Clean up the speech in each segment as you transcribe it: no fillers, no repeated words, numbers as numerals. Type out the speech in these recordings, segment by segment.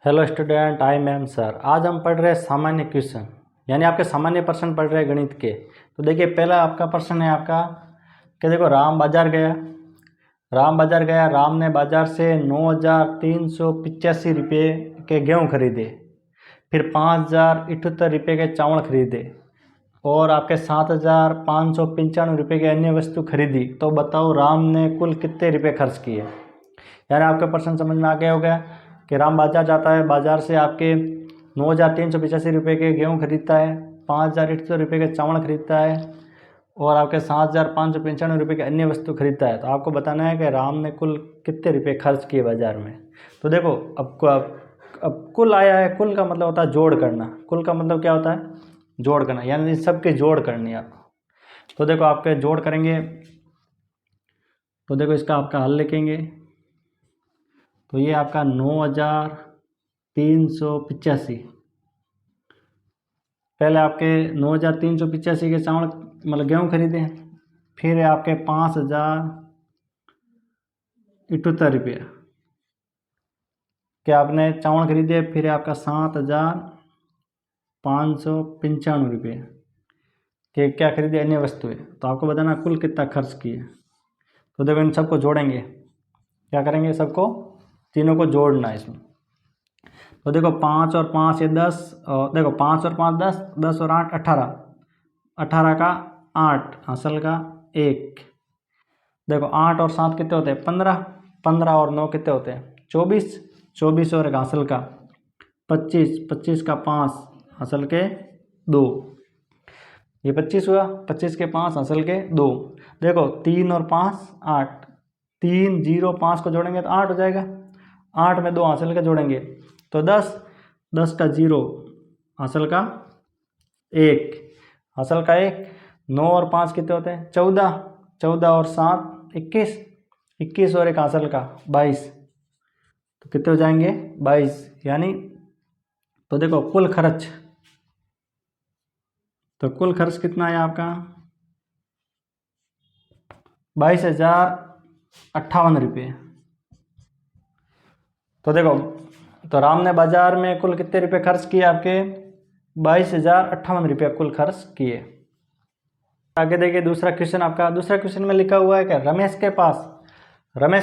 Hello student, आई ma'am sir. आज हम पढ़ रहे हैं सामान्य क्वेश्चन, यानी आपके सामान्य प्रश्न पढ़ रहे हैं गणित के। तो देखिए, पहला आपका प्रश्न है आपका कि देखो, राम बाजार गया। राम ने बाजार से 9,385 रुपये के गेहूँ खरीदे, फिर 5,078 रुपये के चावल खरीदे और आपके 7,595 रुपये के अन्य वस्तु खरीदी। तो बताओ राम ने कुल कितने रुपये खर्च किए। यानी आपका प्रश्न समझ में आ गया होगा कि राम बाजार जाता है, बाजार से आपके 9,385 रुपये के गेहूँ खरीदता है, 5,800 रुपये के चावल खरीदता है और आपके 7,595 रुपये के अन्य वस्तु खरीदता है। तो आपको बताना है कि राम ने कुल कितने रुपये खर्च किए बाजार में। तो देखो, अब कुल आया है। कुल का मतलब होता है जोड़ करना। कुल का मतलब क्या होता है? जोड़ करना, यानी सबके जोड़ करनी है आपको। तो देखो, आपके जोड़ करेंगे तो देखो, इसका आपका हल लिखेंगे। तो ये आपका 9,385, पहले आपके 9,385 के चावल मतलब गेहूँ खरीदे, फिर आपके 5,078 रुपये के आपने चावल खरीदे, फिर आपका 7,595 रुपये के क्या खरीदे, अन्य वस्तुएं। तो आपको बताना कुल कितना खर्च किए। तो देखो, इन सबको जोड़ेंगे। क्या करेंगे? सबको, तीनों को जोड़ना है इसमें। तो देखो, 5 और 5 ये 10, और देखो 5 और 5 10, 10 और 8 18, 18 का 8, असल का 1। देखो 8 और 7 कितने होते हैं? 15, 15 और 9 कितने होते हैं? 24, 24 और एक असल का 25, 25 का 5, असल के 2। ये 25 हुआ, 25 के 5, असल के 2। देखो 3 और 5 8, 3 0 5 को जोड़ेंगे तो 8 हो जाएगा। 8 में 2 असल के जोड़ेंगे तो 10, 10 का 0, असल का 1, असल का 1। 9 और 5 कितने होते हैं? 14, 14 और 7 21, 21 और एक असल का 22। तो कितने हो जाएंगे? 22। यानी तो देखो कुल खर्च, तो कुल खर्च कितना है आपका? 22,058 रुपये। तो देखो, तो राम ने बाजार में कुल कितने रुपए खर्च किए? आपके 22,058 रुपये कुल खर्च किए। आगे देखिए, दूसरा क्वेश्चन आपका। दूसरा क्वेश्चन में लिखा हुआ है कि रमेश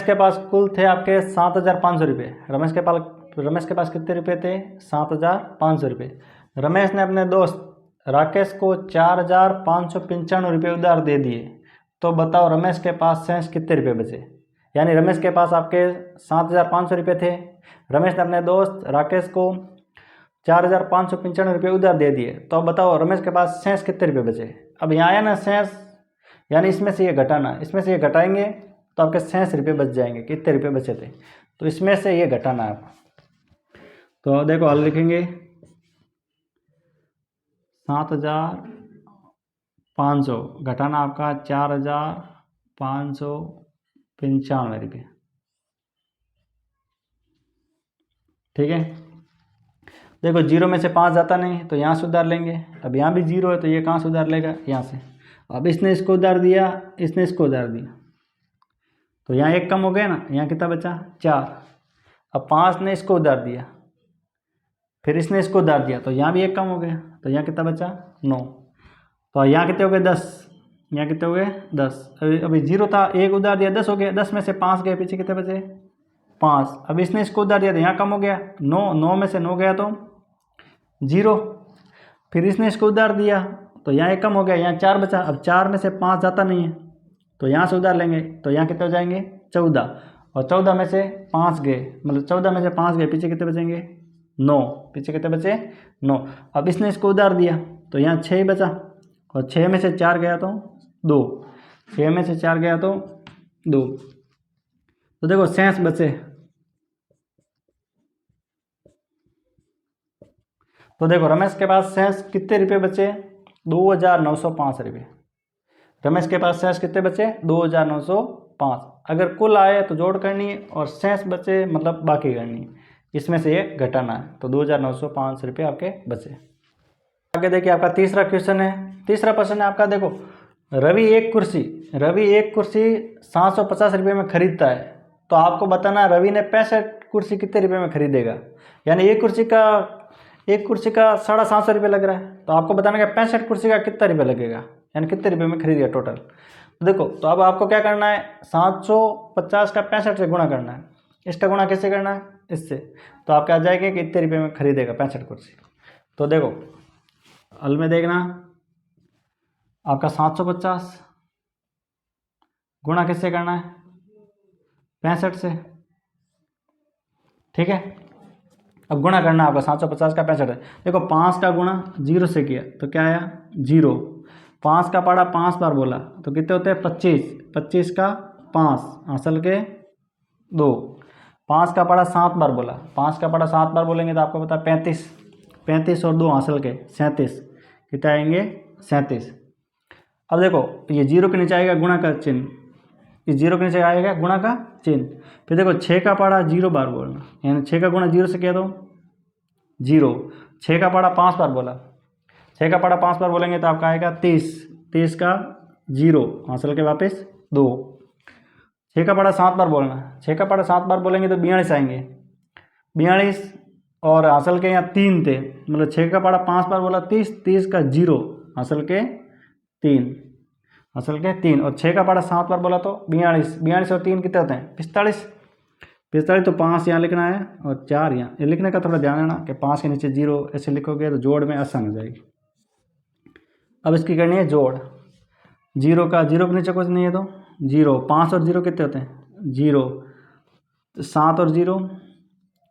के पास कुल थे आपके 7,500 रुपये। रमेश के पास कितने रुपए थे? 7,500 रुपये। रमेश ने अपने दोस्त राकेश को 4,595 रुपये उधार दे दिए। तो बताओ रमेश के पास शेष कितने रुपये बचे। यानी रमेश के पास आपके 7,500 रुपये थे। रमेश ने अपने दोस्त राकेश को 4,595 रुपये उधार दे दिए। तो अब बताओ रमेश के पास शेष कितने रुपये बचे। अब यहाँ आया ना शेष, यानी इसमें से ये घटाना, इसमें से ये घटाएंगे तो आपके शेष रुपये बच जाएंगे। कितने रुपये बचे थे? तो इसमें से ये घटाना है आपको। तो देखो हल लिखेंगे। 7,500 घटाना आपका 4,595 रुपये। ठीक है। देखो, 0 में से 5 जाता नहीं तो यहाँ से उधार लेंगे। अब यहाँ भी 0 है तो ये कहाँ से उधार लेगा? यहाँ से। अब इसने इसको उधार दिया, इसने इसको उधार दिया, तो यहाँ 1 कम हो गया ना। यहाँ कितना बचा? 4। अब 5 ने इसको उधार दिया, फिर इसने इसको उधार दिया, तो यहाँ भी 1 कम हो गया, तो यहाँ कितना बचा? 9। तो यहाँ कितने हो गए? 10। यहाँ कितने हो गए? 10। अभी 0 था, 1 उधार दिया, 10 हो गया। 10 में से 5 गए, पीछे कितने बचे? 5। अब इसने इसको उधार दिया तो यहाँ कम हो गया, 9। 9 में से 9 गया तो 0। फिर इसने इसको उधार दिया तो यहाँ 1 कम हो गया, यहाँ 4 बचा। अब 4 में से 5 जाता नहीं है तो यहाँ से उधार लेंगे, तो यहाँ कितने हो जाएंगे? 14। और 14 में से 5 गए, मतलब 14 में से 5 गए, पीछे कितने बचेंगे? 9। पीछे कितने बचे? 9। अब इसने इसको उधार दिया तो यहाँ 6 बचा, और 6 में से 4 गया तो 2। 6 में से 4 गया तो 2। तो देखो शेष बचे। तो देखो रमेश के पास शेष कितने रुपये बचे? 2,905 रुपये। रमेश के पास शेष कितने बचे? 2,905। अगर कुल आए तो जोड़ करनी है, और शेष बचे मतलब बाकी करनी है। इसमें से ये घटाना है, तो 2,905 रुपये आपके बचे। आगे देखिए, आपका तीसरा क्वेश्चन है। तीसरा प्रश्न है आपका। देखो, रवि एक कुर्सी 750 रुपये में खरीदता है। तो आपको बताना है रवि ने 65 कुर्सी कितने रुपए में खरीदेगा, यानी एक कुर्सी का 750 रुपये लग रहा है, तो आपको बताना है 65 कुर्सी का कितना रुपये लगेगा, यानी कितने रुपये में खरीदेगा टोटल। तो देखो, तो अब आपको क्या करना है, 750 का 65 से गुणा करना है। इसका गुणा कैसे करना है, इससे। तो आपके आ जाएगा कि इतने रुपये में खरीदेगा 65 कुर्सी। तो देखो हल में देखना, आपका 750 गुणा किससे करना है, 65 से, ठीक है। अब गुणा करना है आपका 750 का 65 है। देखो 5 का गुणा 0 से किया तो क्या आया 0, 5 का पढ़ा 5 बार बोला तो कितने होते हैं 25, 25 का 5 असल के 2, 5 का पढ़ा 7 बार बोला, 5 का पढ़ा 7 बार बोलेंगे तो आपको पता 35, 35 और 2 हासिल के 37, कितने आएंगे 37। अब देखो ये 0 के नीचे आएगा गुणा का चिन्ह, इस 0 के नीचे आएगा गुणा का चिन्ह। फिर देखो 6 का पढ़ा 0 बार बोलना, यानी 6 का गुणा 0 से किया तो 0, 6 का पढ़ा 5 बार बोला, 6 का पढ़ा 5 बार बोलेंगे तो आपका आएगा 30, 30 का 0 हासिल के वापस 2, 6 का पढ़ा 7 बार बोलना, 6 का पढ़ा 7 बार बोलेंगे तो 42 आएंगे, 42 और हासिल के यहाँ 3 थे, मतलब 6 का पढ़ा 5 बार बोला 30, 30 का 0 हासिल के 3, असल के 3, और 6 का पढ़ा 7 बार बोला तो 42, 42 और 3 कितने होते हैं 45, 45 तो 5 यहाँ लिखना है और 4 यहाँ, ये लिखने का थोड़ा ध्यान है ना कि 5 के नीचे 0 ऐसे लिखोगे तो जोड़ में आसान हो जाएगी। अब इसकी करनी है जोड़, 0 के नीचे कुछ नहीं है तो 0, 5 और 0 कितने होते हैं 0, 7 और 0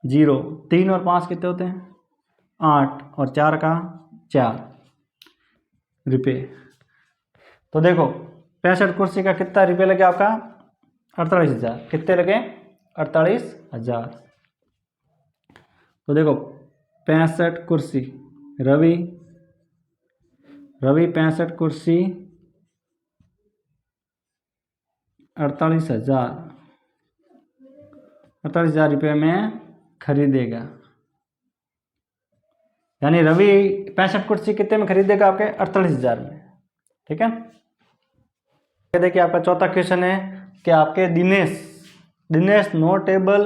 0, 3 और 5 कितने होते हैं 8 और 4 का 4 रुपये। तो देखो 65 कुर्सी का कितना रुपये लगे आपका 48,000, कितने लगे 48,000। तो देखो 65 कुर्सी, रवि 65 कुर्सी 48,000 रुपये में खरीदेगा, यानी रवि 65 कुर्सी कितने में खरीदेगा आपके 48,000 में, ठीक है। देखिए आपका चौथा क्वेश्चन है कि आपके दिनेश नो टेबल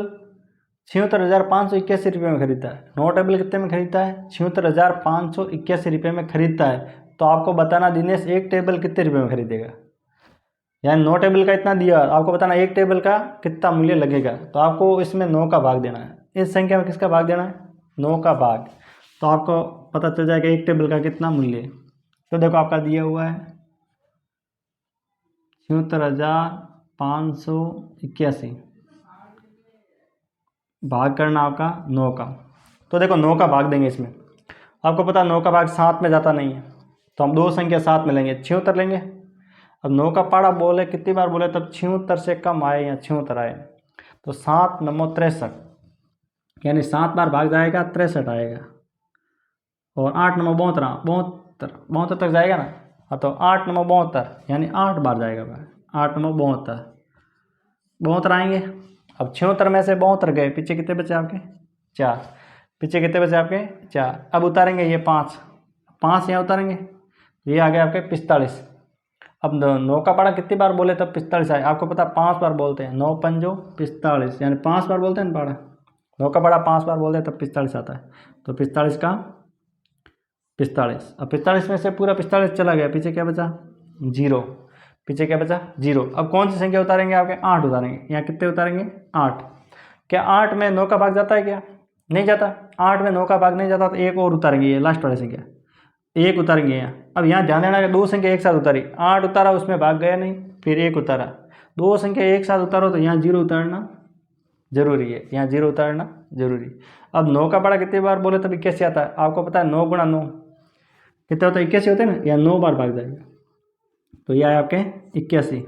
76,581 रुपये में खरीदता है, नो टेबल कितने में खरीदता है 76,581 रुपये में खरीदता है। तो आपको बताना दिनेश एक टेबल कितने रुपये में खरीदेगा, यानी नो टेबल का इतना दिया, आपको बताना एक टेबल का कितना मूल्य लगेगा। तो आपको इसमें 9 का भाग देना है, इस संख्या में किसका भाग देना है 9 का भाग, तो आपको पता चल जाएगा एक टेबल का कितना मूल्य है। तो देखो आपका दिया हुआ है 76,581, भाग करना आपका 9 का। तो देखो 9 का भाग देंगे, इसमें आपको पता 9 का भाग 7 में जाता नहीं है, तो हम 2 संख्या 7 में लेंगे 76 लेंगे। अब 9 का पाड़ा बोले कितनी बार बोले तब 76 से कम आए या 76 आए, तो 7 9 63, यानी 7 बार भाग जाएगा 63 आएगा, और 8 9 72 तक जाएगा ना, हाँ तो 8 9 72, यानी 8 बार जाएगा भाग, 8 9 72 आएंगे। अब 76 में से 72 गए, पीछे कितने बचे आपके 4, पीछे कितने बचे आपके 4। अब उतारेंगे ये 5 यहाँ उतारेंगे, ये आ गया आपके 45। अब 9 का पाड़ा कितनी बार बोले तब 45 आए, आपको पता 5 बार बोलते हैं, 9 पंजो 45, यानी 5 बार बोलते हैं ना पाड़ा, 9 का पाड़ा 5 बार बोलते हैं तब 45 आता है। तो 45 का 45, अब 45 में से पूरा 45 चला गया, पीछे क्या बचा 0, पीछे क्या बचा 0। अब कौन सी संख्या उतारेंगे आपके 8 उतारेंगे, यहाँ कितने उतारेंगे 8। क्या 8 में 9 का भाग जाता है क्या, नहीं जाता, 8 में 9 का भाग नहीं जाता, तो एक और उतारेंगे, ये लास्ट वाली संख्या 1 उतारेंगे यहाँ। अब यहाँ ध्यान देना कि 2 संख्या एक साथ उतारी, 8 उतारा उसमें भाग गया नहीं, फिर 1 उतारा, 2 संख्या एक साथ उतारो तो यहाँ 0 उतारना जरूरी है, यहाँ 0 उतारना जरूरी। अब 9 का पाड़ा कितनी बार बोले तब 81 आता है, आपको पता है 9 गुणा 9 कितने होता है 81 होते हैं ना, यहाँ 9 बार भाग जाएगा, तो यह आया आपके 81।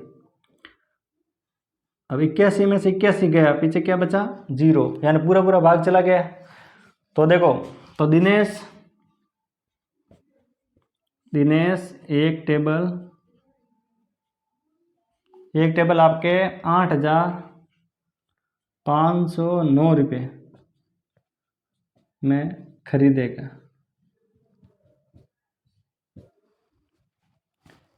अब 81 में से 81 गया, पीछे क्या बचा 0, यानी पूरा भाग चला गया। तो देखो, तो दिनेश एक टेबल आपके 8,509 रुपये में खरीदेगा,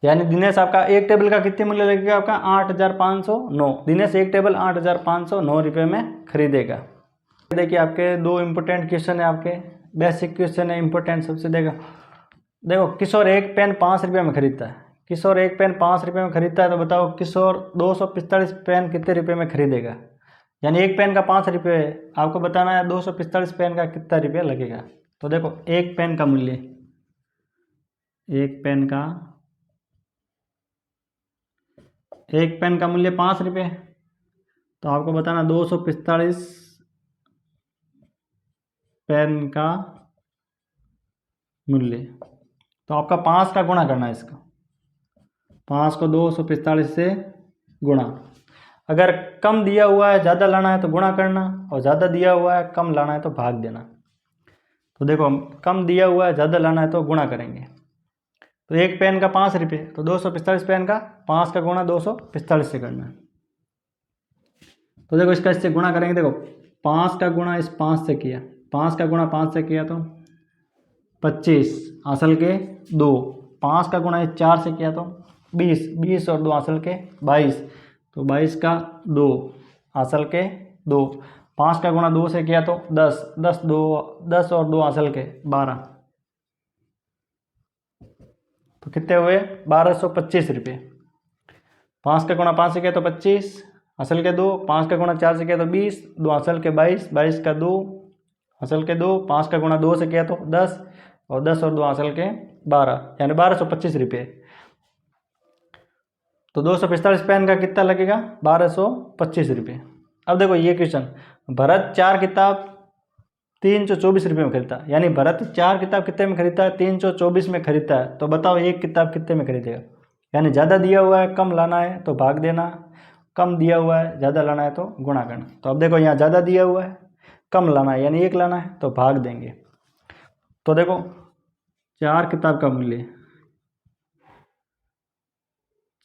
यानी दिनेश आपका एक टेबल का कितने मूल्य लगेगा आपका 8,509, दिनेश एक टेबल 8,509 रुपये में खरीदेगा। देखिए आपके दो इम्पोर्टेंट क्वेश्चन है, आपके बेसिक क्वेश्चन है इम्पोर्टेंट सबसे। देखो किशोर एक पेन 5 रुपये में खरीदता है। किशोर एक पेन 5 रुपये में खरीदता है, तो बताओ किशोर 245 पेन कितने रुपये में खरीदेगा। यानी एक पेन का 5 रुपये है, आपको बताना है 245 पेन का कितना रुपये लगेगा। तो देखो एक पेन का मूल्य, एक पेन का मूल्य 5 रुपये, तो आपको बताना 245 पेन का मूल्य। तो आपका 5 का गुणा करना है इसका, 5 को 245 से गुणा। अगर कम दिया हुआ है ज़्यादा लाना है तो गुणा करना, और ज़्यादा दिया हुआ है कम लाना है तो भाग देना। तो देखो कम दिया हुआ है ज़्यादा लाना है तो गुणा करेंगे। तो एक पेन का 5 रुपये, तो 245 पेन का 5 का गुणा 245 से करना है। तो देखो इसका इससे गुणा करेंगे। देखो 5 का गुणा इस 5 से किया, 5 का गुणा 5 से किया तो 25 असल के 2, 5 का गुणा इस 4 से किया तो 20, 20 और 2 असल के 22, तो 22 का 2 असल के 2, 5 का गुणा 2 से किया तो 10, 10 और 2 असल के 12, तो कितने हुए 1225 रुपये। 5 का गुणा 5 से किया तो 25 असल के 2, 5 का गुणा 4 से किया तो 20, 2 असल के 22, 22 का 2 असल के 2, 5 का गुणा 2 से किया तो 10, और 10 और 2 असल के 12, यानी 1225 रुपये। तो 245 पेन का कितना लगेगा 1225 रुपये। अब देखो ये क्वेश्चन, भरत 4 किताब 324 रुपये में खरीदता है। यानी भरत 4 किताब कितने में खरीदता है 324 में खरीदता है। तो बताओ एक किताब कितने में खरीदेगा। यानी ज़्यादा दिया हुआ है कम लाना है तो भाग देना, कम दिया हुआ है ज़्यादा लाना है तो गुणा करना। तो अब देखो यहाँ ज़्यादा दिया हुआ है कम लाना है यानी 1 लाना है तो भाग देंगे। तो देखो 4 किताब का मूल्य,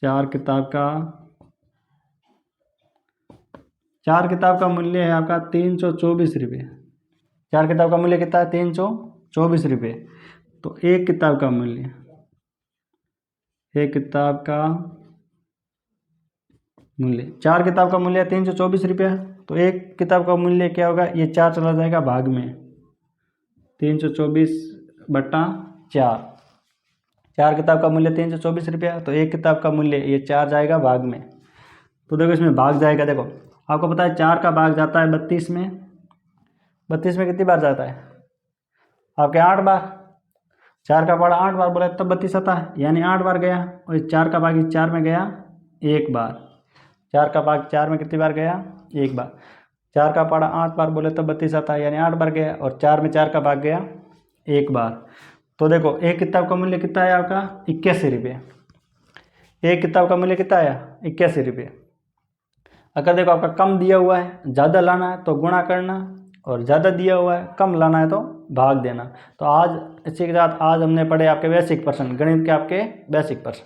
4 किताब का मूल्य है आपका 324 रुपये। 4 किताब का मूल्य कितना है 324 रुपये। तो एक किताब का मूल्य, एक किताब का मूल्य 4 किताब का मूल्य 324 रुपये। तो एक किताब का मूल्य क्या होगा, ये 4 चला जाएगा भाग में, 324 बटा 4, 4 किताब का मूल्य 324 रुपया, तो एक किताब का मूल्य ये 4 जाएगा भाग में। तो देखो इसमें भाग जाएगा, देखो आपको पता है 4 का भाग जाता है 32 में, 32 में कितनी बार जाता है आपके 8 बार, 4 का भाग 8 बार बोला तब 32 आता है, यानी 8 बार गया। और इस 4 का भाग इस 4 में गया 1 बार, 4 का भाग 4 में कितनी बार गया 1 बार, 4 का पड़ा 8 बार बोले तब 32 आता है, यानी 8 बार गया। और 4 में 4 का भाग गया 1 बार। तो देखो एक किताब का मूल्य कितना है आपका 81 रुपये। एक किताब का मूल्य कितना आया 81 रुपये। अगर देखो आपका कम दिया हुआ है ज़्यादा लाना है तो गुणा करना, और ज़्यादा दिया हुआ है कम लाना है तो भाग देना। तो आज इसी के साथ आज हमने पढ़े आपके बेसिक प्रश्न, गणित के आपके बेसिक प्रश्न।